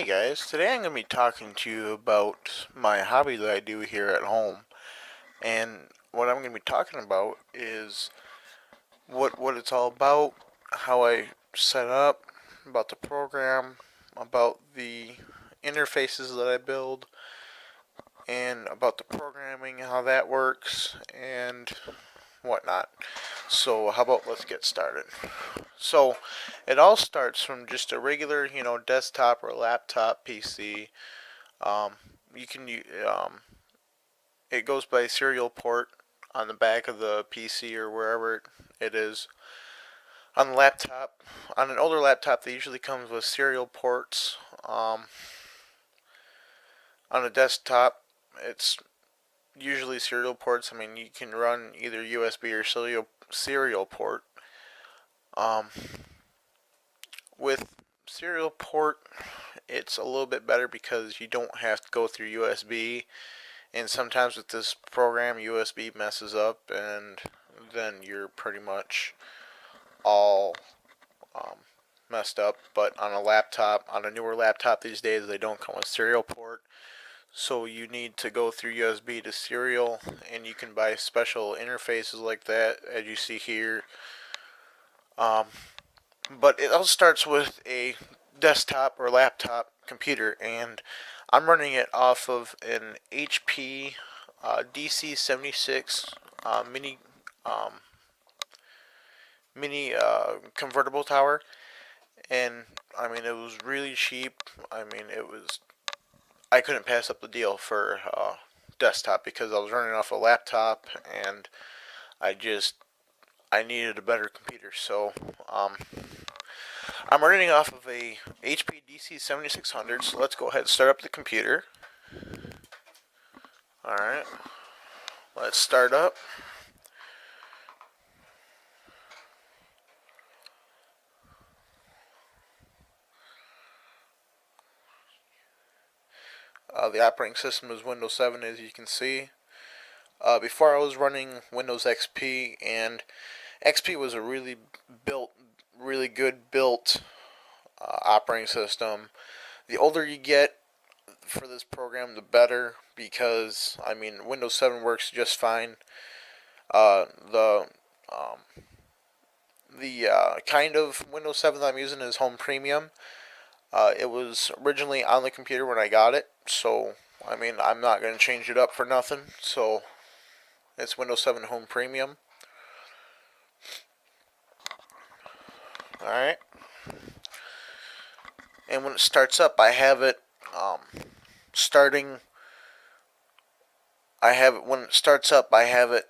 Hey guys, today I'm going to be talking to you about my hobby that I do here at home. And what I'm going to be talking about is what it's all about, how I set up, about the program, about the interfaces that I build, and about the programming, how that works, and whatnot. So how about let's get started. So it all starts from just a regular, desktop or laptop PC. Um, you can it goes by serial port on the back of the PC or wherever it is. On the laptop, on an older laptop, they usually comes with serial ports. On a desktop, it's usually serial ports. I mean, you can run either USB or serial port. Um, with serial port, it's a little bit better because you don't have to go through USB. And sometimes with this program, USB messes up, and then you're pretty much all messed up. But on a laptop, on a newer laptop these days, they don't come with serial port. So you need to go through USB to serial, and you can buy special interfaces like that, as you see here. But it all starts with a desktop or laptop computer, and I'm running it off of an HP DC76 mini convertible tower, and I mean it was really cheap. I mean I couldn't pass up the deal for desktop because I was running off a laptop, and I needed a better computer. So I'm running off of a HP DC7600. So let's go ahead and start up the computer. All right, let's start up. The operating system is Windows 7, as you can see. Before I was running Windows XP, and XP was a really good built operating system. The older you get for this program, the better, because I mean Windows 7 works just fine. Uh, the um, the kind of Windows 7 that I'm using is Home Premium. It was originally on the computer when I got it, so I mean I'm not going to change it up for nothing. So it's Windows 7 Home Premium. Alright. And when it starts up, I have it starting. When it starts up, I have it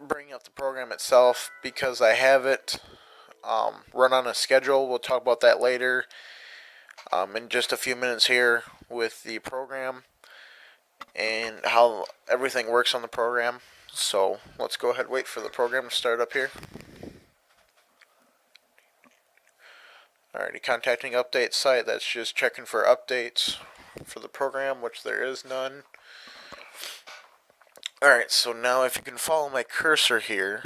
bring up the program itself because I have it run on a schedule. We'll talk about that later in just a few minutes here with the program and how everything works on the program. So let's go ahead and wait for the program to start up here. Alrighty, contacting update site. That's just checking for updates for the program, which there is none. Alright, so now if you can follow my cursor here,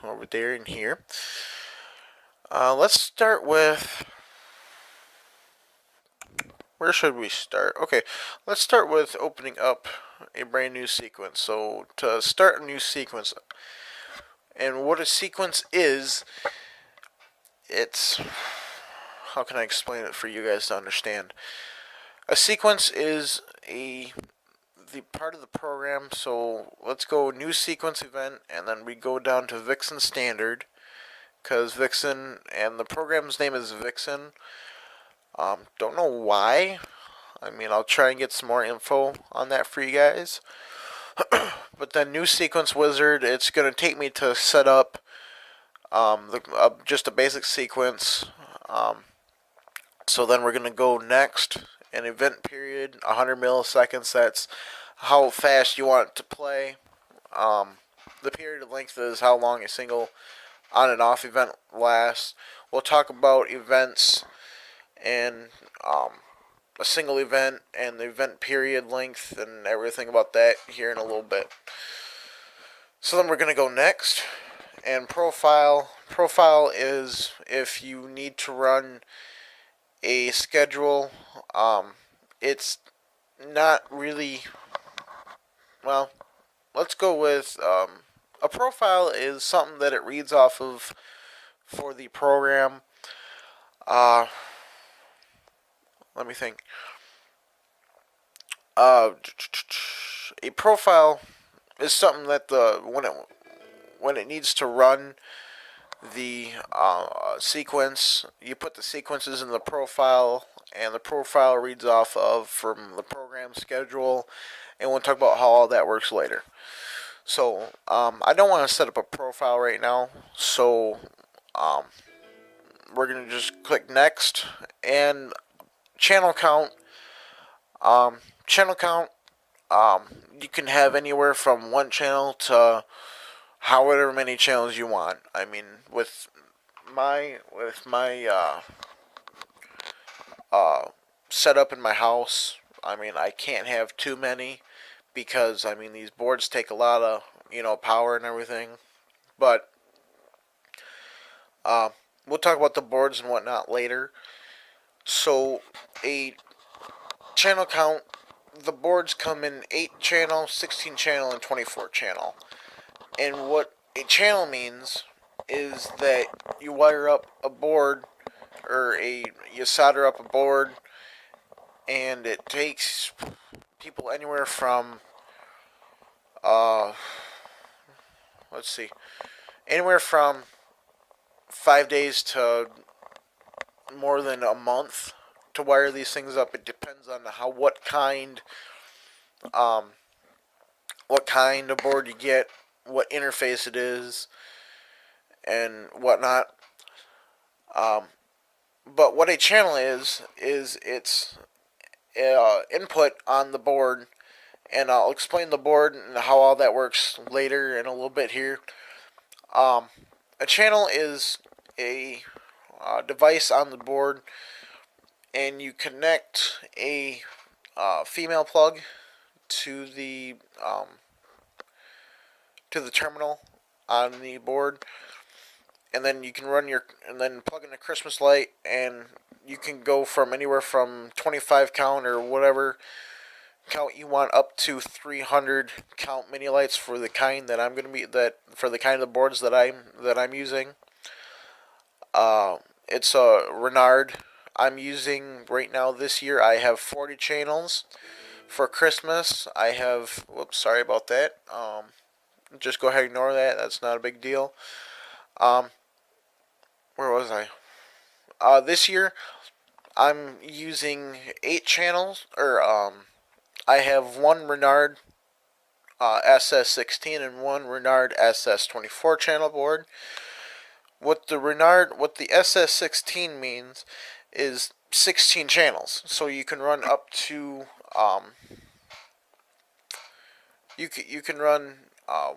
over there and here. Let's start with... Where should we start? Okay, let's start with opening up a brand new sequence. So to start a new sequence, and what a sequence is, it's... How can I explain it for you guys to understand? A sequence is the part of the program. So let's go new sequence event, and then we go down to vixen standard, because vixen, and the program's name is vixen. Don't know why. I mean, I'll try and get some more info on that for you guys. But then new sequence wizard, it's going to take me to set up just a basic sequence. So then we're going to go next, an event period, 100 milliseconds. That's how fast you want it to play. The period of length is how long a single on and off event lasts. We'll talk about events and a single event and the event period length and everything about that here in a little bit. So then we're going to go next, and profile. Profile is if you need to run a schedule. It's not really, well, let's go with a profile is something that it reads off of for the program. Uh, Let me think. Uh, a profile is something that when it needs to run the sequence, you put the sequences in the profile, and the profile reads off of from the program schedule, and we'll talk about how all that works later. So I don't want to set up a profile right now, so um, we're gonna just click next and channel count. Channel count. You can have anywhere from one channel to however many channels you want. I mean, with my setup in my house, I mean, I can't have too many because I mean these boards take a lot of power and everything. But we'll talk about the boards and whatnot later. So a channel count, the boards come in 8 channel, 16 channel, and 24 channel. And what a channel means is that you wire up a board you solder up a board, and it takes people anywhere from let's see, anywhere from 5 days to more than a month to wire these things up. It depends on um, what kind of board you get, what interface it is, and whatnot. But what a channel is it's input on the board, and I'll explain the board and how all that works later in a little bit here. A channel is a device on the board, and you connect a female plug to the terminal on the board, and then you can plug in a Christmas light, and you can go from anywhere from 25 count or whatever count you want up to 300 count mini lights for the kind that for the kind of boards that I'm using. It's a renard I'm using right now this year. I have 40 channels. For Christmas, I have, whoops, sorry about that. Just go ahead and ignore that. That's not a big deal. Where was I? This year, I'm using 8 channels, or I have one Renard SS16 and one Renard SS24 channel board. What the SS16 means is 16 channels, so you can run up to you can run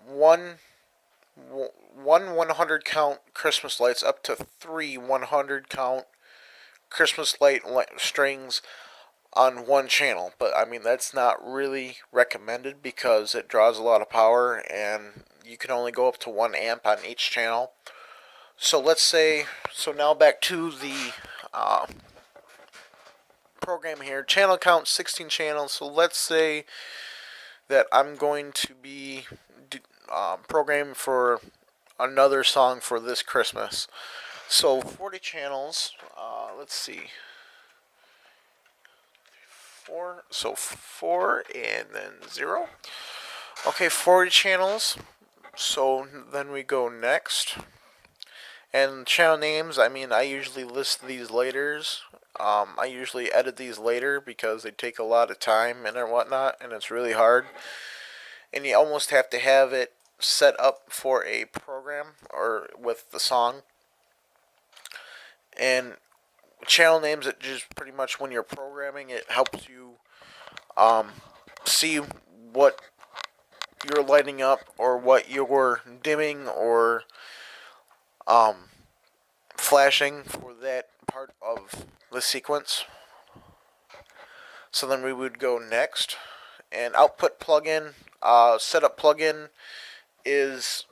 one 100 count Christmas lights up to 3 100 count Christmas light strings on one channel. But I mean, that's not really recommended because it draws a lot of power, and you can only go up to 1 amp on each channel. So now back to the program here. Channel count 16 channels. So let's say that I'm going to be programming for another song for this Christmas. So 40 channels. Let's see. 4 and then 0. Okay, 40 channels. So then we go next. And channel names, I mean, I usually list these later. I usually edit these later because they take a lot of time and whatnot, and it's really hard. And you almost have to have it set up for a program or with the song. And channel names, it just pretty much when you're programming, it helps you see what you're lighting up or what you're dimming or flashing for that part of the sequence. So then we would go next, and output plugin, setup plugin is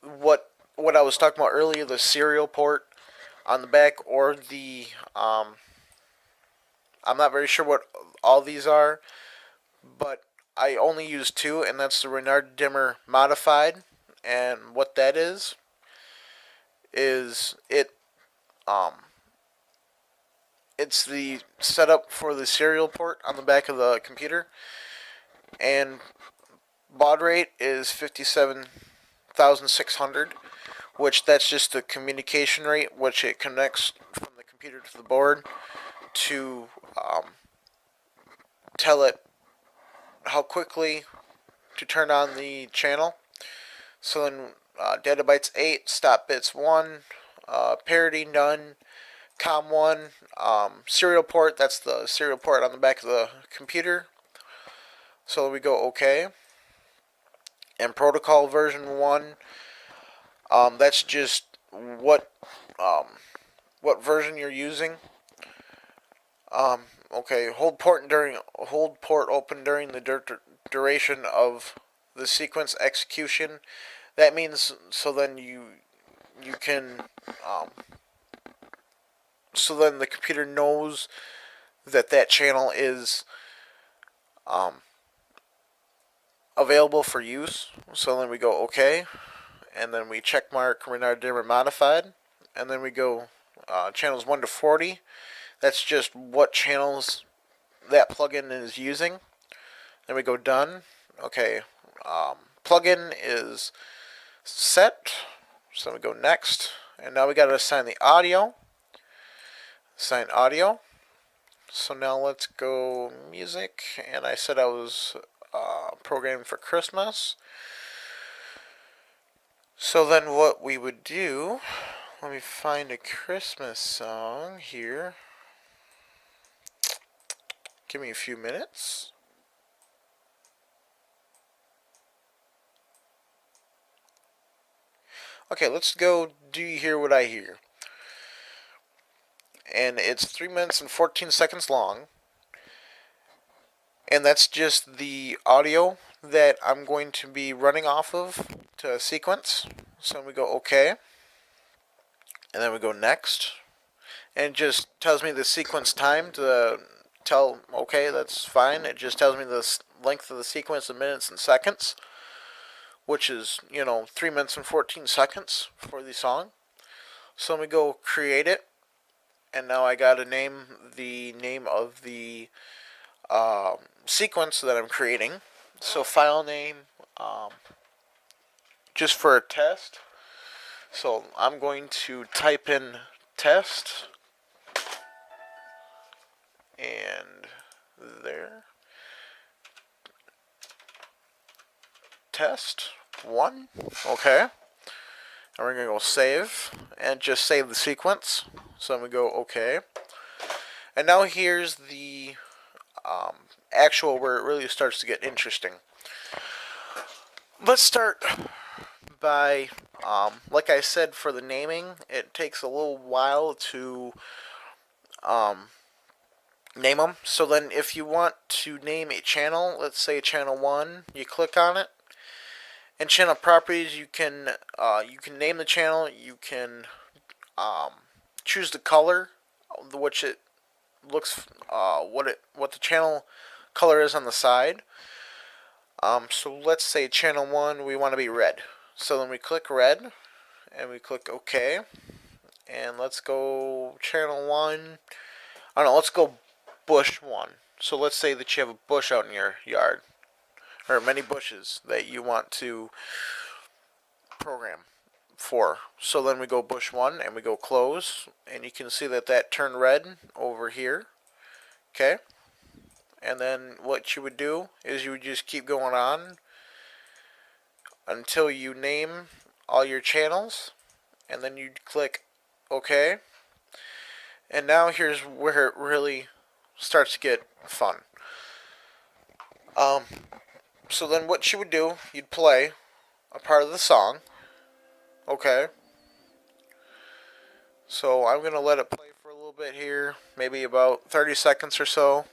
what I was talking about earlier, the serial port on the back, or the I'm not very sure what all these are, but I only use two, and that's the Renard dimmer modified. And what that is um it's the setup for the serial port on the back of the computer, and baud rate is 57,600, which that's just the communication rate, which it connects from the computer to the board to um, tell it how quickly to turn on the channel. So then data bytes 8, stop bits 1, parity none, COM 1, serial port, that's the serial port on the back of the computer. So we go OK. And protocol version 1, that's just um, what version you're using. Okay, hold port open during the duration of the sequence execution. That means so then you can so then the computer knows that that channel is available for use. So then we go OK, and then we check mark Renard dimmer modified, and then we go channels 1 to 40. That's just what channels that plugin is using. Then we go done. Okay, plugin is set. So we go next, and now we got to assign the audio. Assign audio. So now let's go music, and I said I was programmed for Christmas. So then what we would do, let me find a Christmas song here. Give me a few minutes. Okay, let's go Do You Hear What I Hear? And it's 3 minutes and 14 seconds long. And that's just the audio that I'm going to be running off of to sequence. So we go OK. And then we go next. And it just tells me the sequence time to tell, okay, that's fine. It just tells me the length of the sequence in minutes and seconds, which is, 3 minutes and 14 seconds for the song. So let me go create it. And now I got to name the name of the sequence that I'm creating. So file name, just for a test. So I'm going to type in test, and there, test 1. Okay. And we're going to go save, and just save the sequence. So I'm going to go OK. And now here's the actual where it really starts to get interesting. Let's start by, like I said, for the naming, it takes a little while to name them. So then if you want to name a channel, let's say channel 1, you click on it. In channel properties, you can name the channel. You can choose the color, which it looks what the channel color is on the side. So let's say channel 1, we want to be red. So then we click red, and we click OK. And let's go channel 1. I don't know. Let's go bush 1. So let's say that you have a bush out in your yard, or many bushes that you want to program for. So then we go bush 1, and we go close, and you can see that that turned red over here. Okay. And then what you would do is you would just keep going on until you name all your channels, and then you'd click OK. And now here's where it really starts to get fun. So then what you would do, you'd play a part of the song. Okay. So I'm going to let it play for a little bit here, maybe about 30 seconds or so.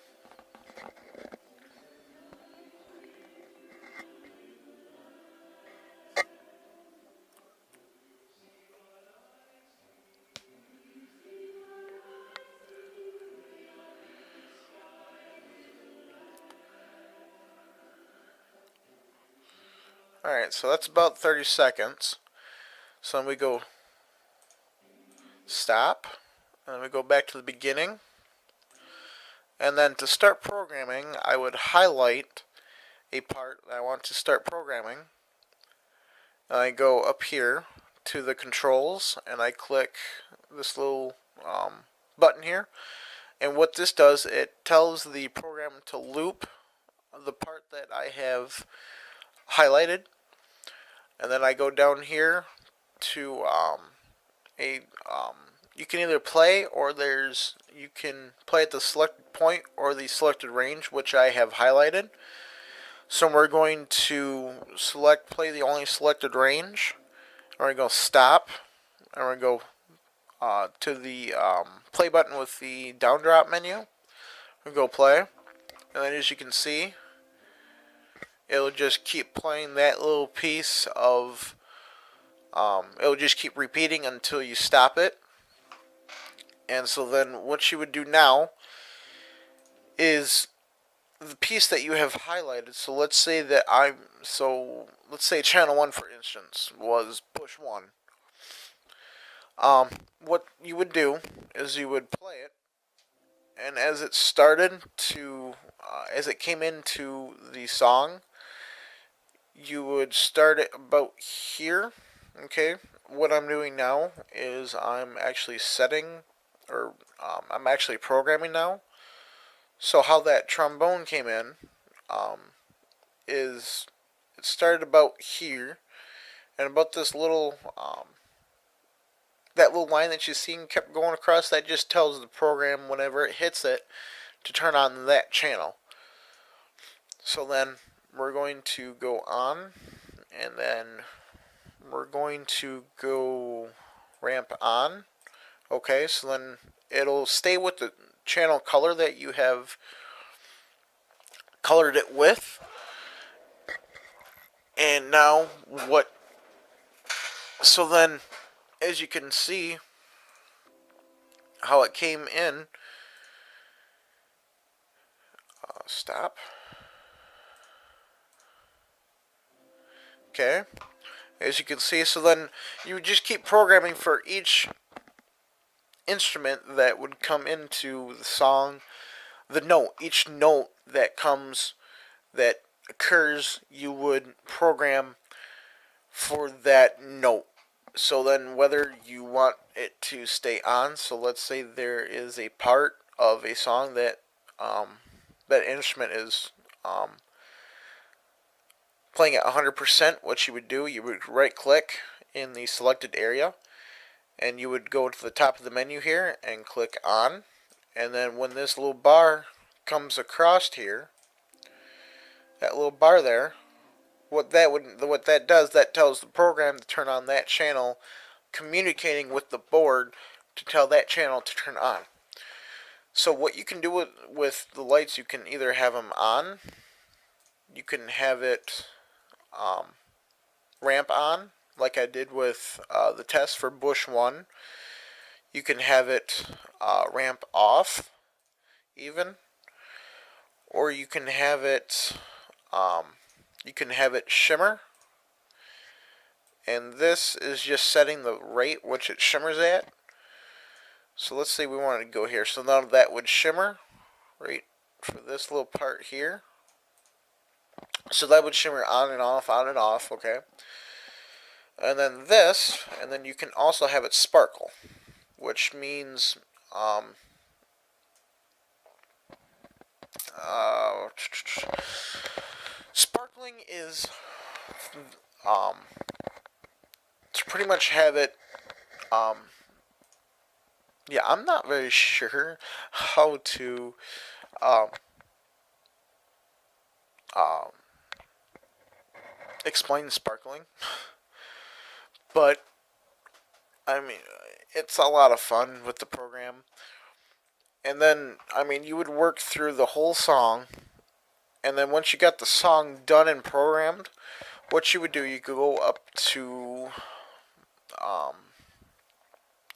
Alright, so that's about 30 seconds. So then we go stop, and then we go back to the beginning. And then to start programming, I would highlight a part that I want to start programming. And I go up here to the controls, and I click this little button here. And what this does, it tells the program to loop the part that I have highlighted. And then I go down here to you can either play, or you can play at the selected point or the selected range, which I have highlighted. So we're going to play the only selected range. We're going to go stop, and we're going to go to the play button with the down drop menu. We'll go play, and then as you can see, it'll just keep playing that little piece of it'll just keep repeating until you stop it. And so then what you would do now is the piece that you have highlighted. So let's say that let's say channel 1, for instance, was push 1. What you would do is you would play it, and as it started to as it came into the song, you would start it about here. Okay, what I'm doing now is I'm actually I'm actually programming now. So how that trombone came in is it started about here, and about this little that little line that you seen kept going across. That just tells the program whenever it hits it to turn on that channel. So then we're going to go on, and then we're going to go ramp on. Okay, so then it'll stay with the channel color that you have colored it with. And now so then as you can see how it came in, stop. Okay, as you can see, so then you just keep programming for each instrument that would come into the song. Each note that occurs, you would program for that note. So then whether you want it to stay on, so let's say there is a part of a song that that instrument is playing at 100%, what you would do, you would right click in the selected area, and you would go to the top of the menu here and click on. And then when this little bar comes across here, that little bar there, what that does, that tells the program to turn on that channel, communicating with the board to tell that channel to turn on. So what you can do with the lights, you can either have them on, you can have it ramp on, like I did with the test for Bush 1. You can have it ramp off, even, or you can have it shimmer. And this is just setting the rate which it shimmers at. So let's say we wanted to go here. So now that would shimmer right for this little part here. So that would shimmer on and off, okay? And then this, and then you can also have it sparkle, which means sparkling is to pretty much have it yeah, I'm not very sure how to explain sparkling, but I mean, it's a lot of fun with the program. And then, I mean, you would work through the whole song, and then once you got the song done and programmed, what you would do, you could go up to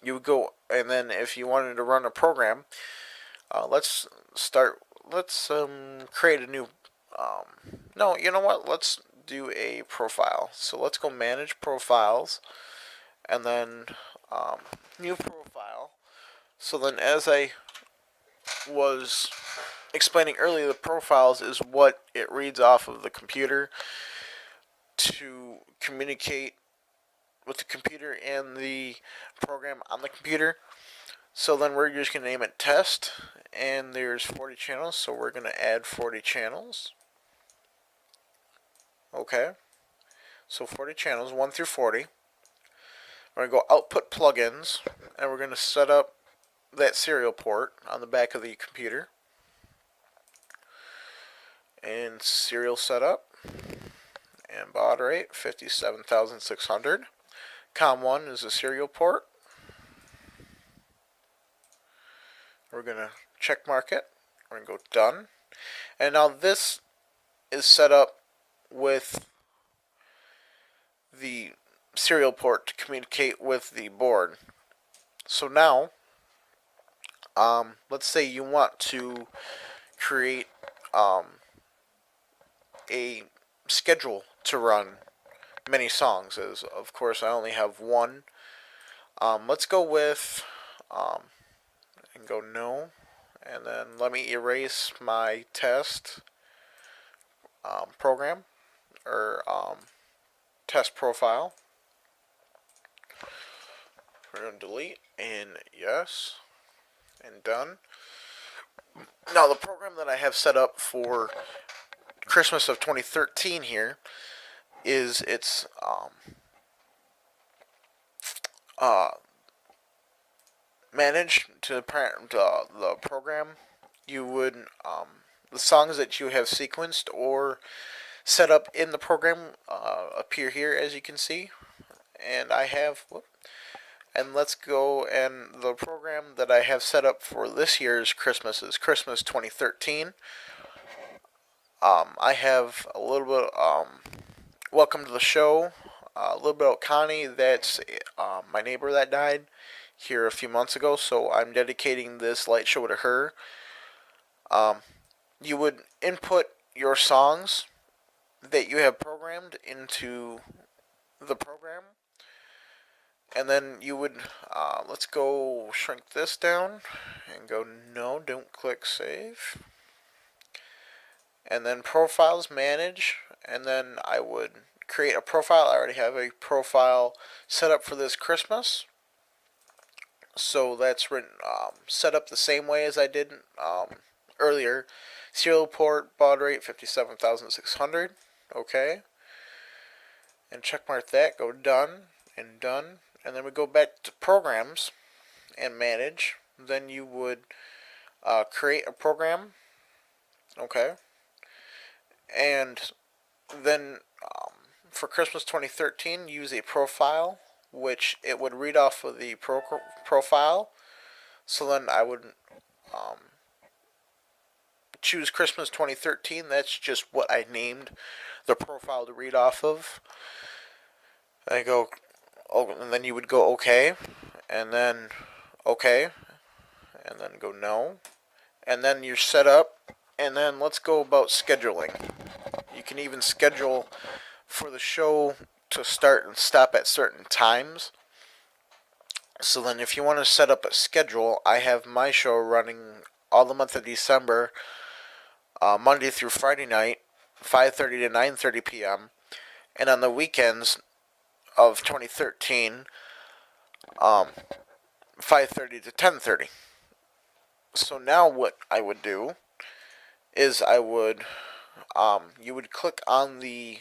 you would go, and then if you wanted to run a program, let's create a new no, you know what, let's do a profile. So let's go manage profiles, and then new profile. So then, as I was explaining earlier, the profiles is what it reads off of the computer to communicate with the computer and the program on the computer. So then we're just going to name it test, and there's 40 channels, so we're going to add 40 channels. Okay, so 40 channels, 1 through 40. We're going to go output plugins, and we're going to set up that serial port on the back of the computer. And serial setup, and baud rate 57,600. COM1 is a serial port. We're going to check mark it. We're going to go done. And now this is set up with the serial port to communicate with the board. So now, let's say you want to create a schedule to run many songs. As of course I only have one. Let's go with and go no, and then let me erase my test program or test profile. We're going to delete and yes, and done. Now the program that I have set up for Christmas of 2013 here is it's manage to the program. You would the songs that you have sequenced or set up in the program appear here, as you can see, and I have and let's go, and the program that I have set up for this year's Christmas is Christmas 2013. I have a little bit welcome to the show, a little bit about Connie. That's my neighbor that died here a few months ago, so I'm dedicating this light show to her. You would input your songs that you have programmed into the program, and then you would let's go shrink this down and go no, don't click save, and then profiles manage, and then I would create a profile. I already have a profile set up for this Christmas, so that's written set up the same way as I did earlier. Serial port, baud rate 57,600. Okay, and check mark that, go done and done, and then we go back to programs and manage. Then you would create a program. Okay, and then for Christmas 2013, use a profile, which it would read off of the profile. So then I would choose Christmas 2013. That's just what I named the profile to read off of. I go, oh, and then you would go okay, and then okay, and then go no, and then you're set up. And then let's go about scheduling. You can even schedule for the show to start and stop at certain times. So then if you want to set up a schedule, I have my show running all the month of December, Monday through Friday night, 5:30 to 9:30 p.m. And on the weekends of 2013, 5:30 to 10:30. So now what I would do is I would you would click on the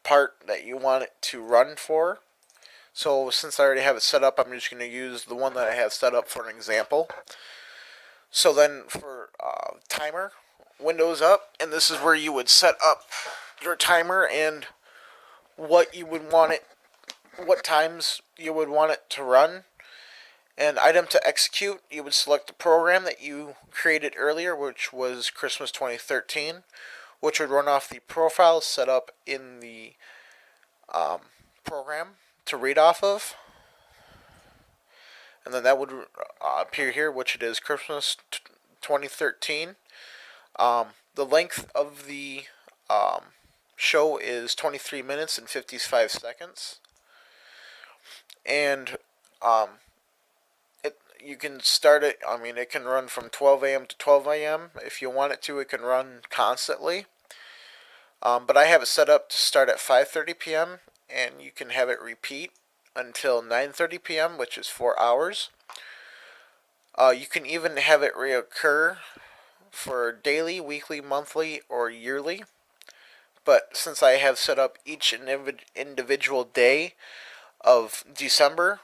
part that you want it to run for. So since I already have it set up, I'm just going to use the one that I have set up for an example. So then for timer, Windows up, and this is where you would set up your timer and what you would want it, what times you would want it to run. And item to execute, you would select the program that you created earlier, which was Christmas 2013, which would run off the profile set up in the program to read off of. And then that would appear here, which it is Christmas 2013. The length of the show is 23 minutes and 55 seconds. And um, you can start it, I mean, it can run from 12 a.m. to 12 a.m. If you want it to, it can run constantly. But I have it set up to start at 5:30 p.m. and you can have it repeat until 9:30 p.m., which is 4 hours. You can even have it reoccur for daily, weekly, monthly, or yearly. But since I have set up each individual day of December,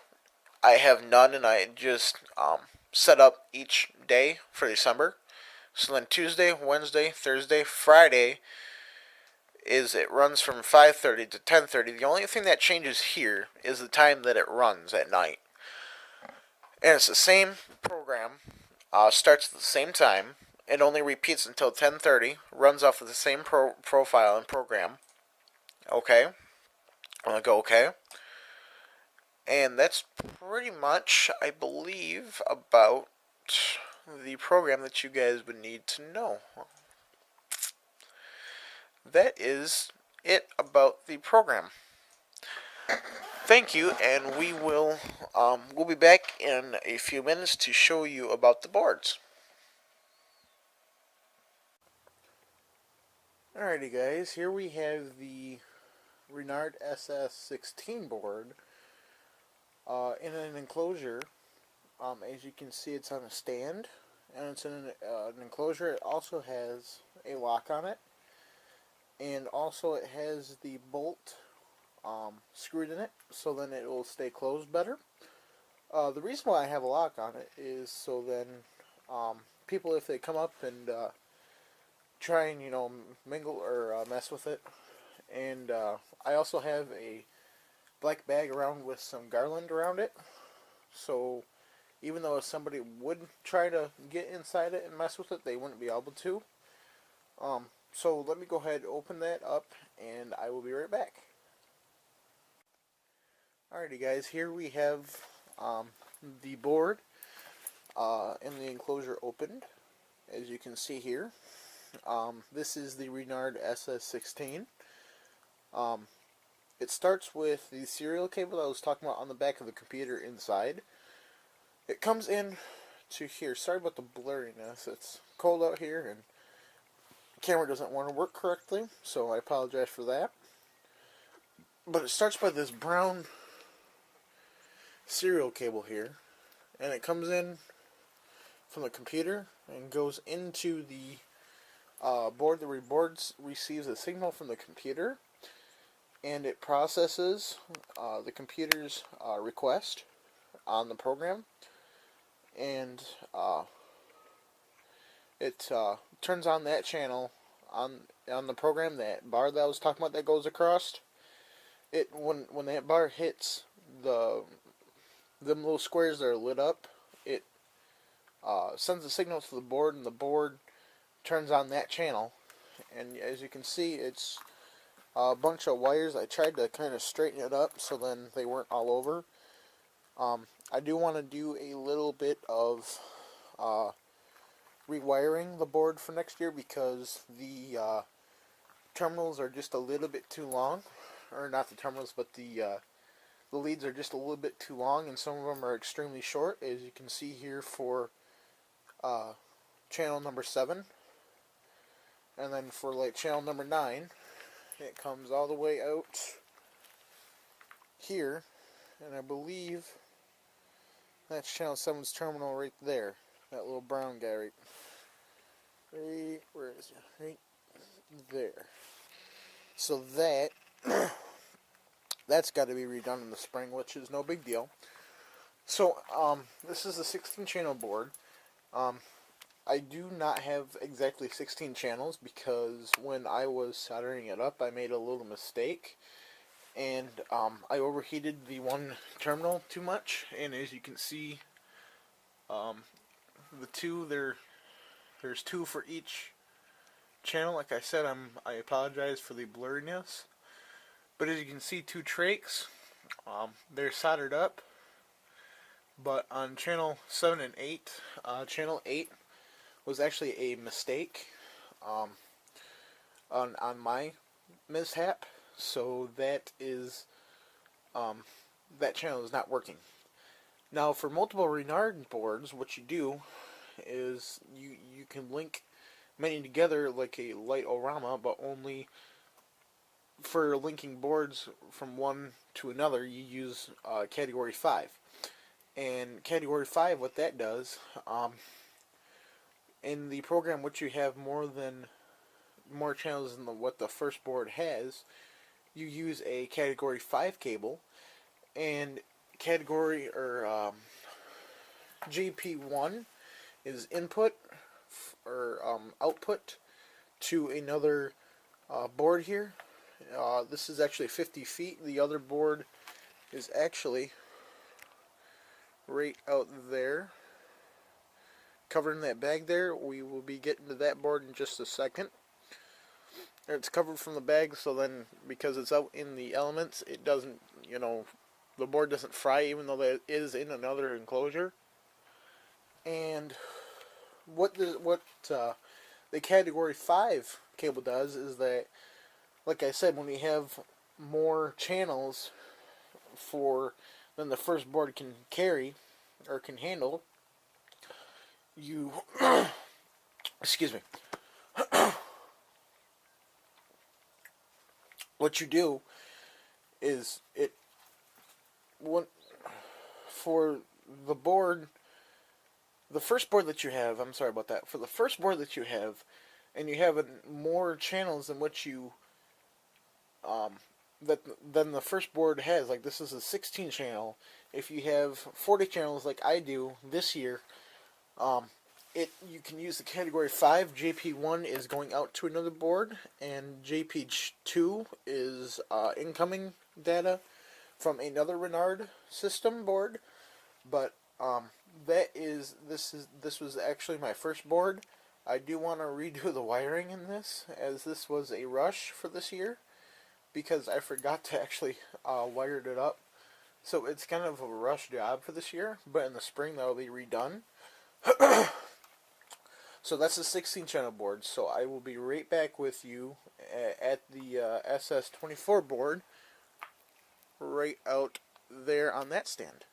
I have none, and I just set up each day for December. So then Tuesday, Wednesday, Thursday, Friday it runs from 5:30 to 10:30. The only thing that changes here is the time that it runs at night. And it's the same program, starts at the same time. It only repeats until 10:30, runs off of the same profile and program. Okay. I'm going to go okay. And that's pretty much, I believe, about the program that you guys would need to know. That is it about the program. Thank you, and we'll be back in a few minutes to show you about the boards. Alrighty guys, here we have the Renard SS16 board in an enclosure. As you can see, it's on a stand, and it's in an enclosure. It also has a lock on it, and also it has the bolt screwed in it, so then it will stay closed better. The reason why I have a lock on it is so then people, if they come up and try and mingle or mess with it, and I also have a black bag around with some garland around it, so even though if somebody would try to get inside it and mess with it, they wouldn't be able to. So let me go ahead and open that up, and I will be right back. Alrighty guys, here we have the board and the enclosure opened. As you can see here, this is the Renard SS16. It starts with the serial cable that I was talking about on the back of the computer inside. It comes in to here. Sorry about the blurriness. It's cold out here and the camera doesn't want to work correctly, so I apologize for that. But it starts by this brown serial cable here, and it comes in from the computer and goes into the board. The board receives a signal from the computer, and it processes the computer's request on the program, and it turns on that channel on the program. That bar that I was talking about that goes across it, when that bar hits them little squares that are lit up, it sends a signal to the board, and the board turns on that channel. And as you can see, it's a bunch of wires. I tried to kind of straighten it up so then they weren't all over. I do want to do a little bit of rewiring the board for next year, because the terminals are just a little bit too long. Or not the terminals, but the leads are just a little bit too long, and some of them are extremely short, as you can see here for channel number 7. And then for like channel number 9, it comes all the way out here, and I believe that's channel 7's terminal right there. That little brown guy right where is it? Right there. So that's got to be redone in the spring, which is no big deal. So this is a 16 channel board. I do not have exactly 16 channels, because when I was soldering it up, I made a little mistake, and I overheated the one terminal too much, and as you can see, the two there's two for each channel. Like I said, I apologize for the blurriness, but as you can see, 2 trachs, they're soldered up. But on channel 7 and 8, channel 8 was actually a mistake on my mishap, so that channel is not working. Now, for multiple renard boards, what you do is you can link many together like a light orama, but only for linking boards from one to another, you use category 5. And category 5, what that does, in the program which you have more channels than what the first board has, you use a category 5 cable, and category or JP1 is input or output to another board here. This is actually 50 feet. The other board is actually right out there, covered in that bag there. We will be getting to that board in just a second. It's covered from the bag, so then because it's out in the elements, it doesn't, the board doesn't fry, even though that is in another enclosure. And what the category 5 cable does is that, like I said, when we have more channels than the first board can carry or can handle, you excuse me. What you do is for the board, the first board that you have, I'm sorry about that. For the first board that you have, and you have more channels than what you than the first board has, like this is a 16 channel. If you have 40 channels like I do this year, you can use the category 5. JP1 is going out to another board, and JP2 is incoming data from another Renard system board. But this was actually my first board. I do want to redo the wiring in this, as this was a rush for this year, because I forgot to actually wire it up. So it's kind of a rush job for this year, but in the spring that will be redone. So that's a 16 channel board. So I will be right back with you at the SS24 board, right out there on that stand.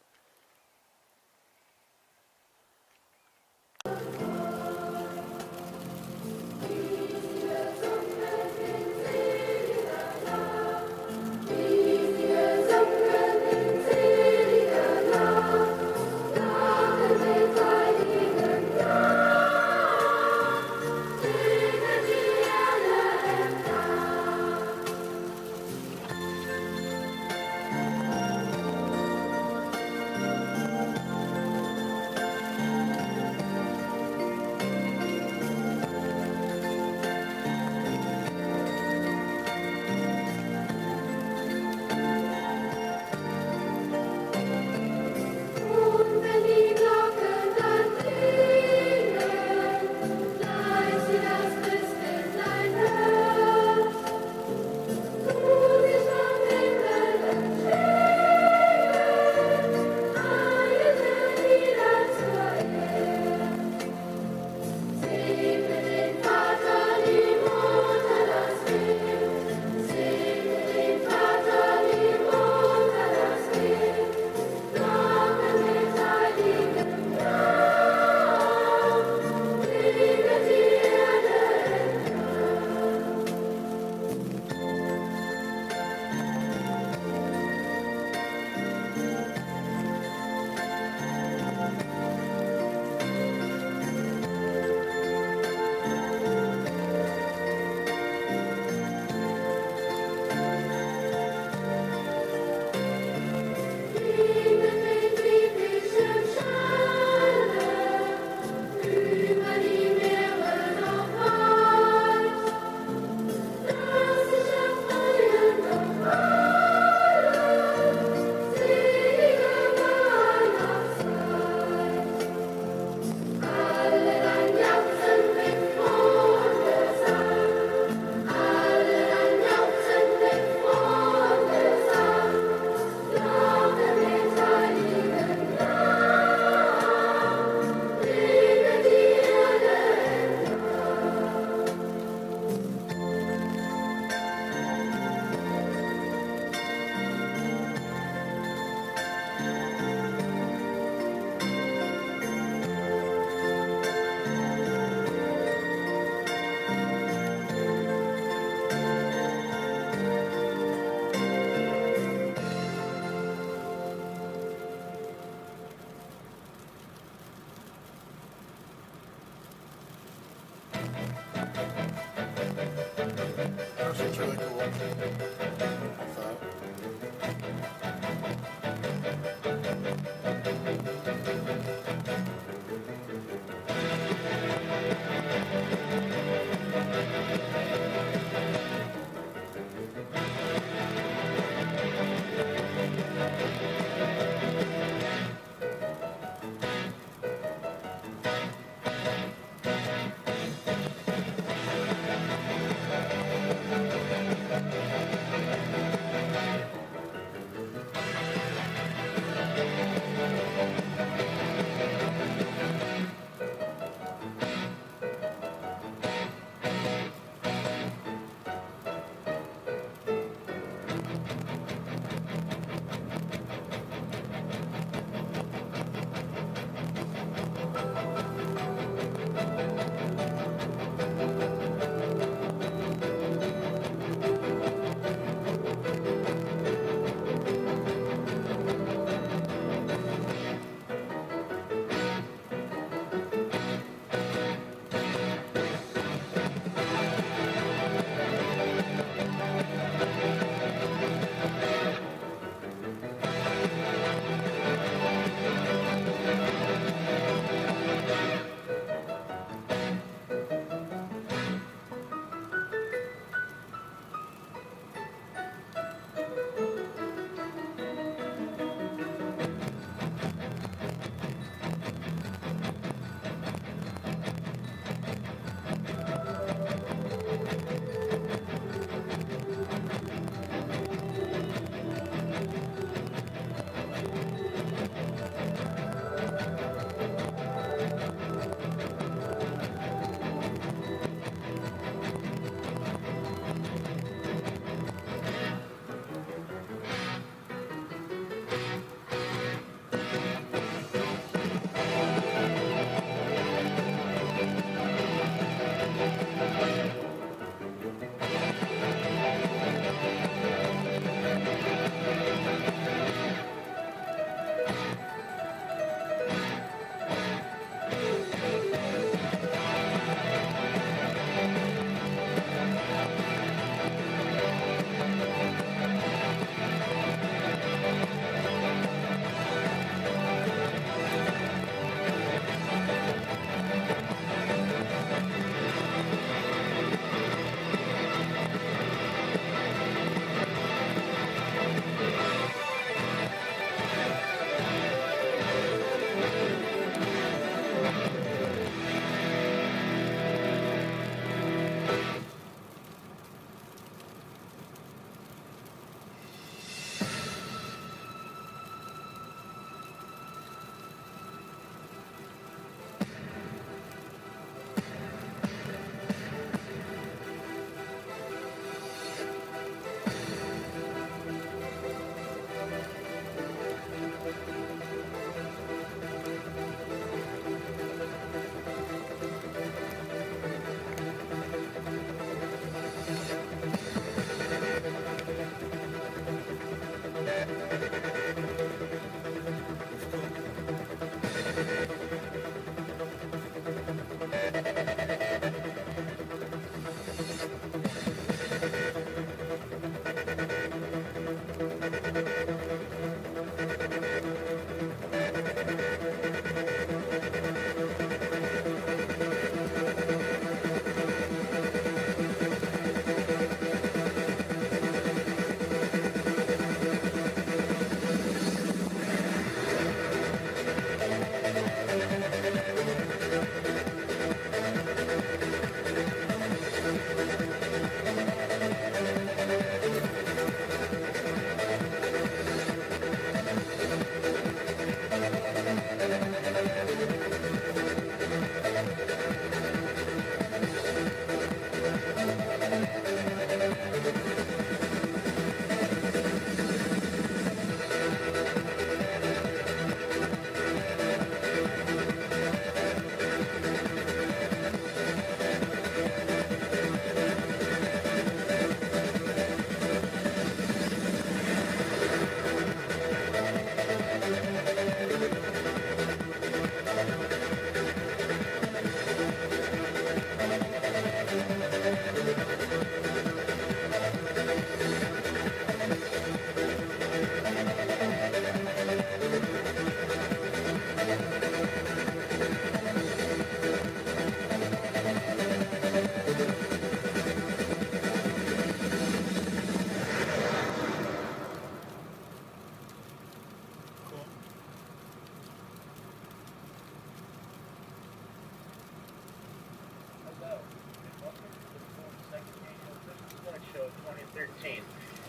2013,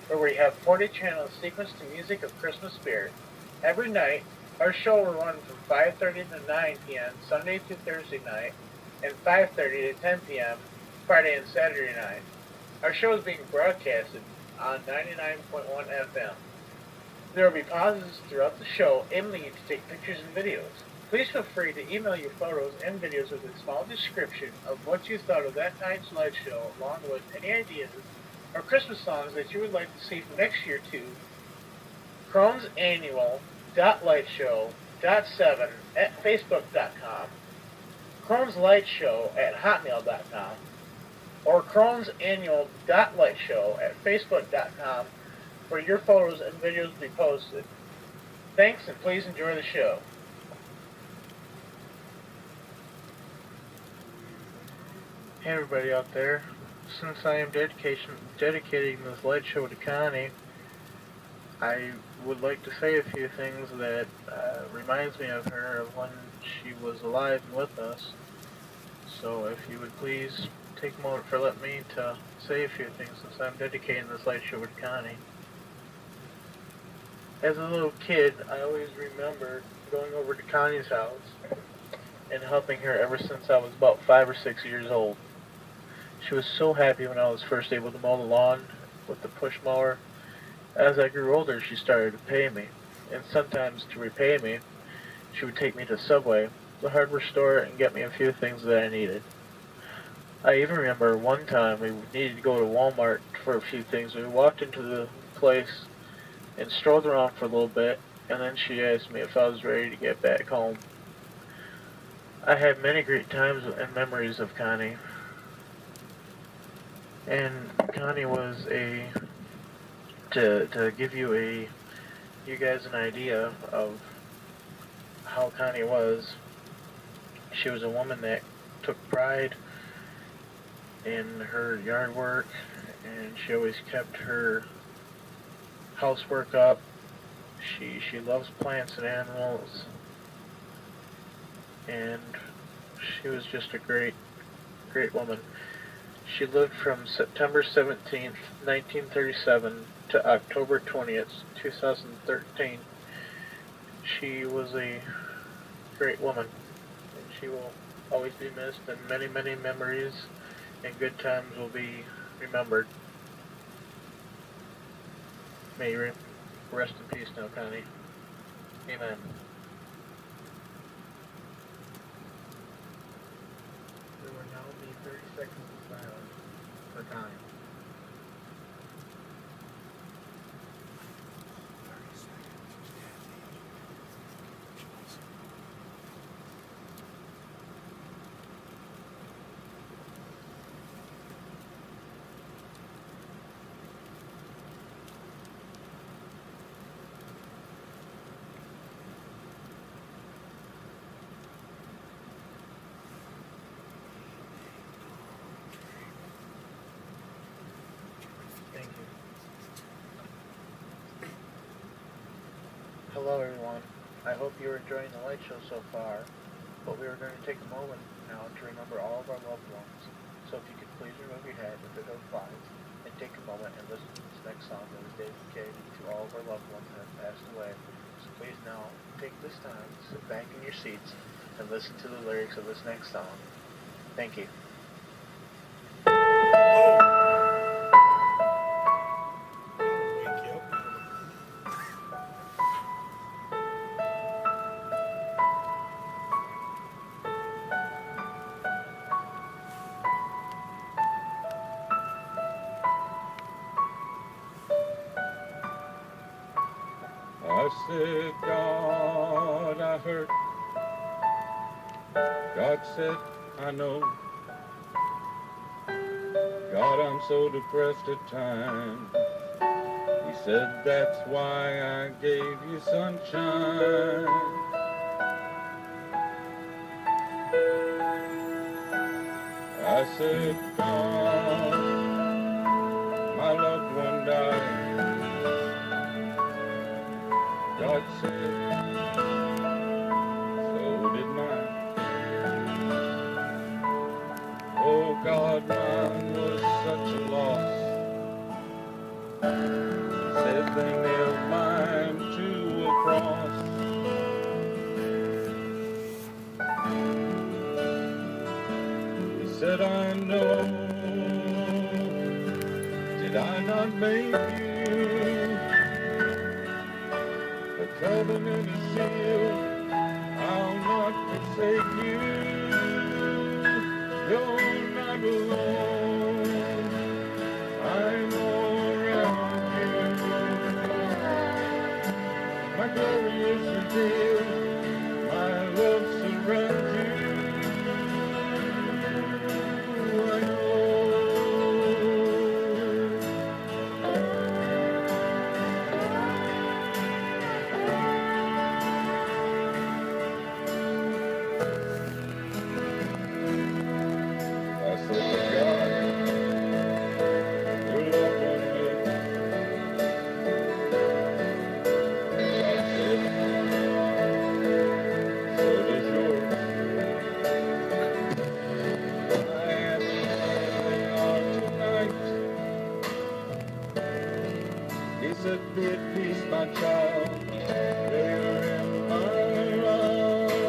where we have 40 channels sequenced to music of Christmas spirit. Every night, our show will run from 5:30 to 9 p.m. Sunday to Thursday night, and 5:30 to 10 p.m. Friday and Saturday night. Our show is being broadcasted on 99.1 FM. There will be pauses throughout the show and leads to take pictures and videos. Please feel free to email your photos and videos with a small description of what you thought of that night's live show, along with any ideas or Christmas songs that you would like to see for next year to chromesannual.lightshow.7 at facebook.com, chrome'slightshow@hotmail.com, or chromesannual.lightshow at facebook.com for your photos and videos to be posted. Thanks, and please enjoy the show. Hey everybody out there, since I am dedicating this light show to Connie, I would like to say a few things that reminds me of her, of when she was alive and with us. So if you would please take a moment for letting me to say a few things, since I'm dedicating this light show to Connie. As a little kid, I always remember going over to Connie's house and helping her ever since I was about 5 or 6 years old. She was so happy when I was first able to mow the lawn with the push mower. As I grew older, she started to pay me, and sometimes to repay me, she would take me to Subway, the hardware store, and get me a few things that I needed. I even remember one time we needed to go to Walmart for a few things. We walked into the place and strolled around for a little bit, and then she asked me if I was ready to get back home. I had many great times and memories of Connie. And Connie was to give you guys an idea of how Connie was, she was a woman that took pride in her yard work, and she always kept her housework up. She loves plants and animals, and she was just a great woman. She lived from September 17th, 1937 to October 20th, 2013. She was a great woman, and she will always be missed, and many, many memories and good times will be remembered. May you rest in peace now, Connie. Amen. There will now be 30 seconds of silence for Connie. Hello everyone, I hope you're enjoying the light show so far, but we are going to take a moment now to remember all of our loved ones. So if you could please remove your head if it applies, and take a moment and listen to this next song that is dedicated to all of our loved ones that have passed away. So please now, take this time to sit back in your seats and listen to the lyrics of this next song. Thank you. I said, God, I hurt. God said, I know. God, I'm so depressed at times. He said, that's why I gave you sunshine. I said, God, my loved one died. God said, so did mine. Oh God, mine was such a loss. something of mine to a cross. He said, I know, did I not make you? The covenant is sealed, I'll not forsake you. You're not alone, I'm all around you. My glory is revealed, my love surrounds you. I know. I said, God, your love on me. God said, so does yours. I am in tonight. He said, be at peace, my child. There in my life.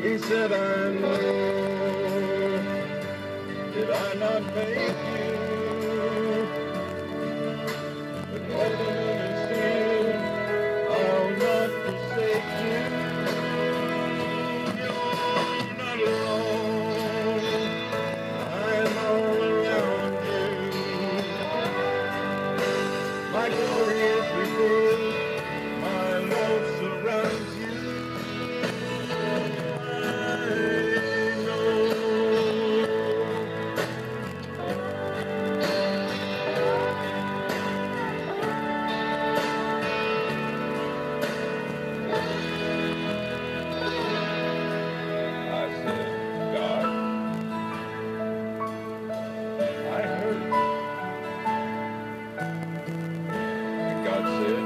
He said, I know. Did I not make you? The covenant is sealed. I'll not forsake you. You're not alone. I'm all around you. My glory is revealed. My love surrounds you. I know. I said, God, I heard. And God said,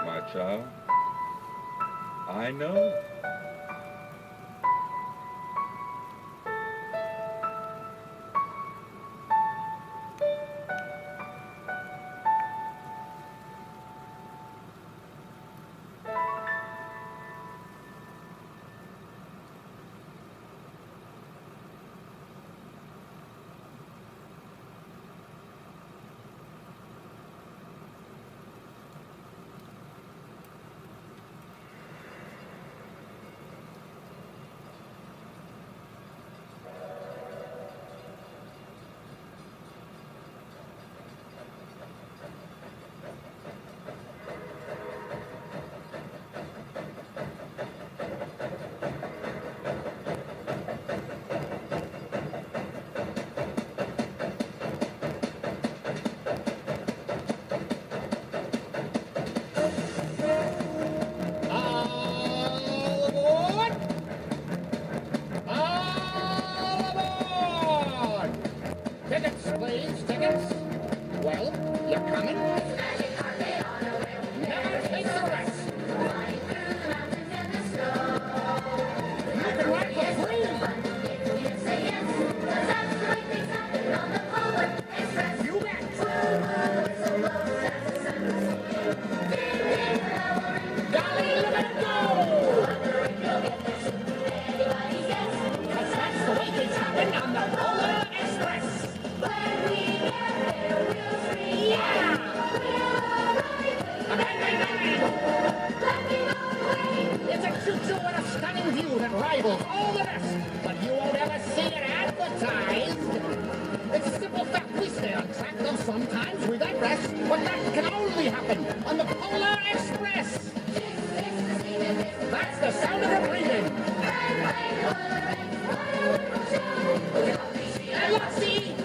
my child, I know. All aboard! All aboard! Tickets, please, tickets. Well, you're coming? Never take a rest. You can ride for free. You bet. Golly, look at it go! 'Cause that's the way things happen on the Polar Express. Yeah! Bang, bang, bang! It's a choo-choo with a stunning view that rivals all the rest, but you won't ever see it advertised. It's a simple fact. We stay on track, though sometimes we digress, but that can only happen on the Polar Express. That's the sound of her breathing. And lots to eat.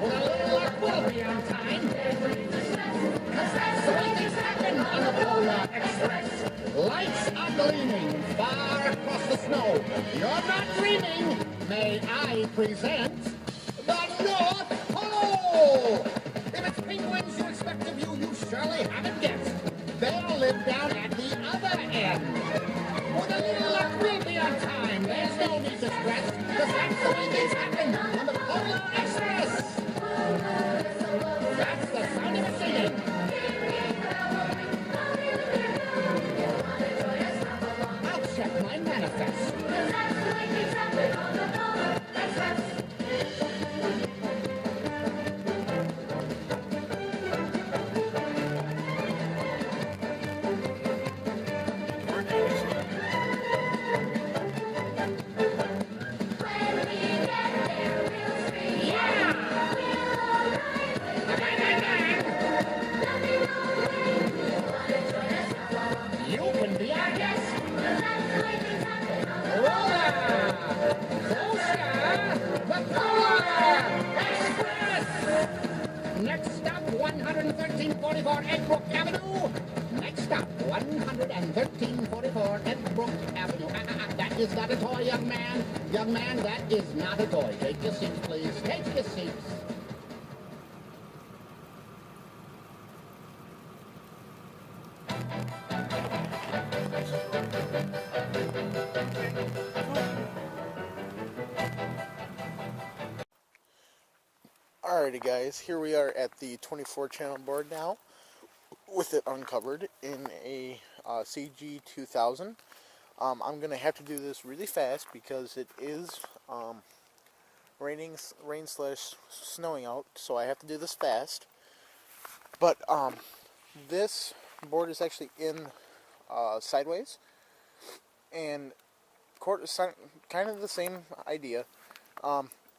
With a little luck, we'll be on time. 'Cause that's the way things happen on the Polar Express. Lights are gleaming far across the snow. You're not dreaming. May I present the North Pole? If it's penguins you expect to view, you surely haven't guessed. They all live down at the no need to stress, cause that's the way things happen on the Polar Express. That's the sound of it singing. I'll check my manifest. You can be our guest. Roller! Coaster! The Polar Express! Next stop, 11344 Edbrook Avenue. Next stop, 11344 Edbrook Avenue. That is not a toy, young man. Young man, that is not a toy. Take your seats, please. Take your seats. Alrighty guys, here we are at the 24 channel board now, with it uncovered in a CG 2000. I'm going to have to do this really fast because it is rain slash snowing out, so I have to do this fast. But this board is actually in sideways, and kind of the same idea.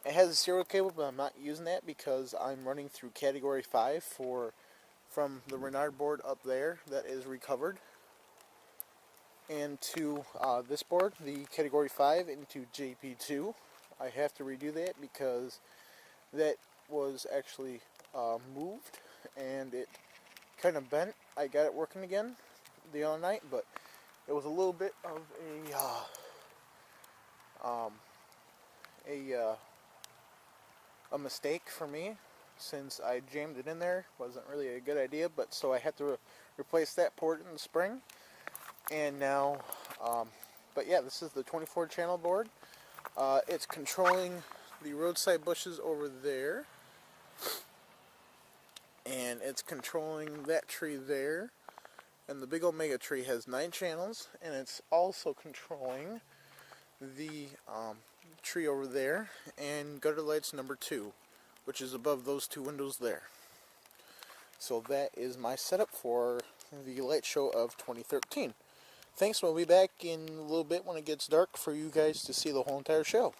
It has a serial cable, but I'm not using that because I'm running through category 5 from the Renard board up there that is recovered and to this board, the category 5 into JP2. I have to redo that because that was actually moved and it kind of bent. I got it working again the other night, but it was a little bit of a mistake for me, since I jammed it in there. Wasn't really a good idea, but so I had to replace that port in the spring. And now, but yeah, this is the 24 channel board. It's controlling the roadside bushes over there, and it's controlling that tree there, and the big old mega tree has 9 channels, and it's also controlling the tree over there and gutter lights number 2, which is above those 2 windows there. So that is my setup for the light show of 2013. Thanks, we'll be back in a little bit when it gets dark for you guys to see the whole entire show.